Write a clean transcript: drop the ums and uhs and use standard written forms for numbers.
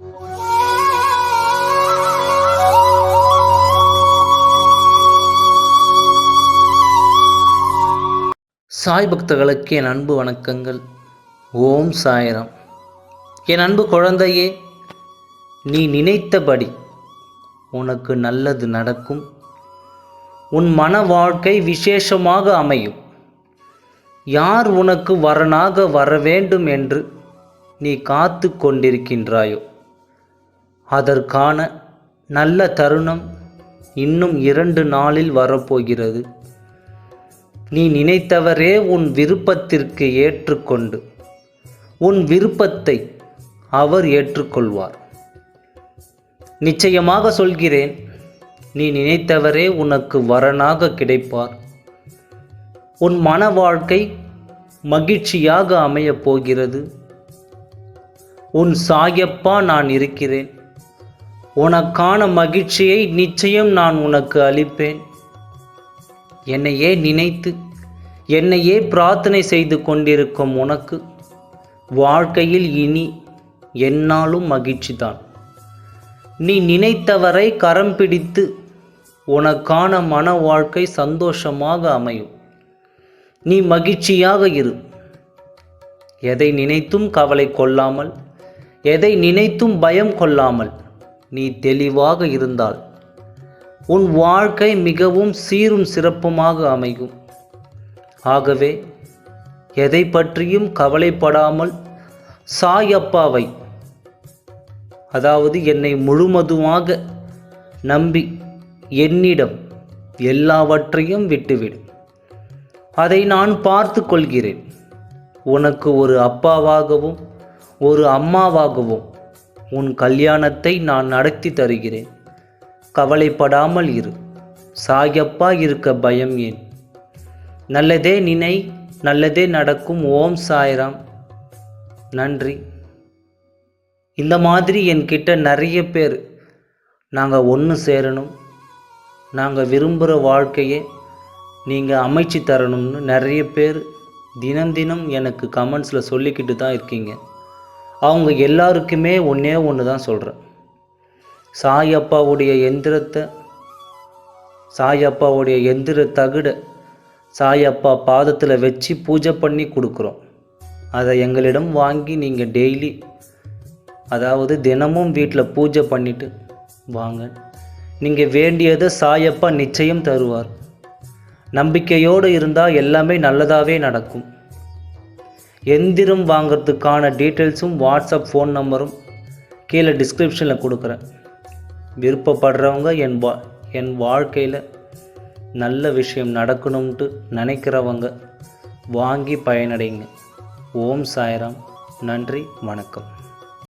சாய் பக்தர்களுக்கு என் அன்பு வணக்கங்கள். ஓம் சாய்ராம். என் அன்பு குழந்தையே, நீ நினைத்தபடி உனக்கு நல்லது நடக்கும். உன் மன வாழ்க்கை விசேஷமாக அமையும். யார் உனக்கு வரனாக வர வேண்டும் என்று நீ காத்து கொண்டிருக்கின்றாயோ அதற்கான நல்ல தருணம் இன்னும் 2 நாளில் வரப்போகிறது. நீ நினைத்தவரே உன் விருப்பத்திற்கு ஏற்றுக்கொண்டு உன் விருப்பத்தை அவர் ஏற்றுக்கொள்வார். நிச்சயமாக சொல்கிறேன், நீ நினைத்தவரே உனக்கு வரனாக கிடைப்பார். உன் மன வாழ்க்கை மகிழ்ச்சியாக அமையப் போகிறது. உன் சாயப்பா நான் இருக்கிறேன். உனக்கான மகிழ்ச்சியை நிச்சயம் நான் உனக்கு அளிப்பேன். என்னையே நினைத்து என்னையே பிரார்த்தனை செய்து கொண்டிருக்கும் உனக்கு வாழ்க்கையில் இனி எந்நாளும் மகிழ்ச்சி தான். நீ நினைத்தவரை கரம் பிடித்து உனக்கான மன வாழ்க்கை சந்தோஷமாக அமையும். நீ மகிழ்ச்சியாக இரு. எதை நினைத்தும் கவலை கொள்ளாமல், எதை நினைத்தும் பயம் கொள்ளாமல் நீ தெளிவாக இருந்தால் உன் வாழ்க்கை மிகவும் சீரும் சிறப்புமாக அமையும். ஆகவே எதை பற்றியும் கவலைப்படாமல் சாயப்பாவை, அதாவது என்னை முழுவதுமாக நம்பி என்னிடம் எல்லாவற்றையும் விட்டுவிடு. அதை நான் பார்த்து கொள்கிறேன். உனக்கு ஒரு அப்பாவாகவும் ஒரு அம்மாவாகவும் உன் கல்யாணத்தை நான் நடத்தி தருகிறேன். கவலைப்படாமல் இரு. சாயப்பா இருக்க பயம் ஏன்? நல்லதே நினை, நல்லதே நடக்கும். ஓம் சாய்ராம். நன்றி. இந்த மாதிரி என்கிட்ட நிறைய பேர் நாங்கள் ஒன்று சேரணும், நாங்கள் விரும்புகிற வாழ்க்கையை நீங்கள் அமைச்சு தரணும்னு நிறைய பேர் தினம் தினம் எனக்கு கமெண்ட்ஸில் சொல்லிக்கிட்டு தான் இருக்கீங்க. அவங்க எல்லாருக்குமே ஒன்று தான் சொல்கிறேன். சாயப்பாவுடைய எந்திரத்தை, சாயப்பாவுடைய எந்திர தகுடை சாயப்பா பாதத்தில் வச்சு பூஜை பண்ணி கொடுக்குறோம். அதை எங்களிடம் வாங்கி நீங்கள் டெய்லி, அதாவது தினமும் வீட்டில் பூஜை பண்ணிவிட்டு வாங்க. நீங்கள் வேண்டியதை சாயப்பா நிச்சயம் தருவார். நம்பிக்கையோடு இருந்தால் எல்லாமே நல்லதாகவே நடக்கும். எந்திரம் வாங்கிறதுக்கான டீட்டெயில்ஸும் வாட்ஸ்அப் ஃபோன் நம்பரும் கீழே டிஸ்கிரிப்ஷனில் கொடுக்குறேன். விருப்பப்படுறவங்க என் வாழ்க்கையில் நல்ல விஷயம் நடக்கணும்ட்டு நினைக்கிறவங்க வாங்கி பயனடைங்க. ஓம் சாய்ராம். நன்றி, வணக்கம்.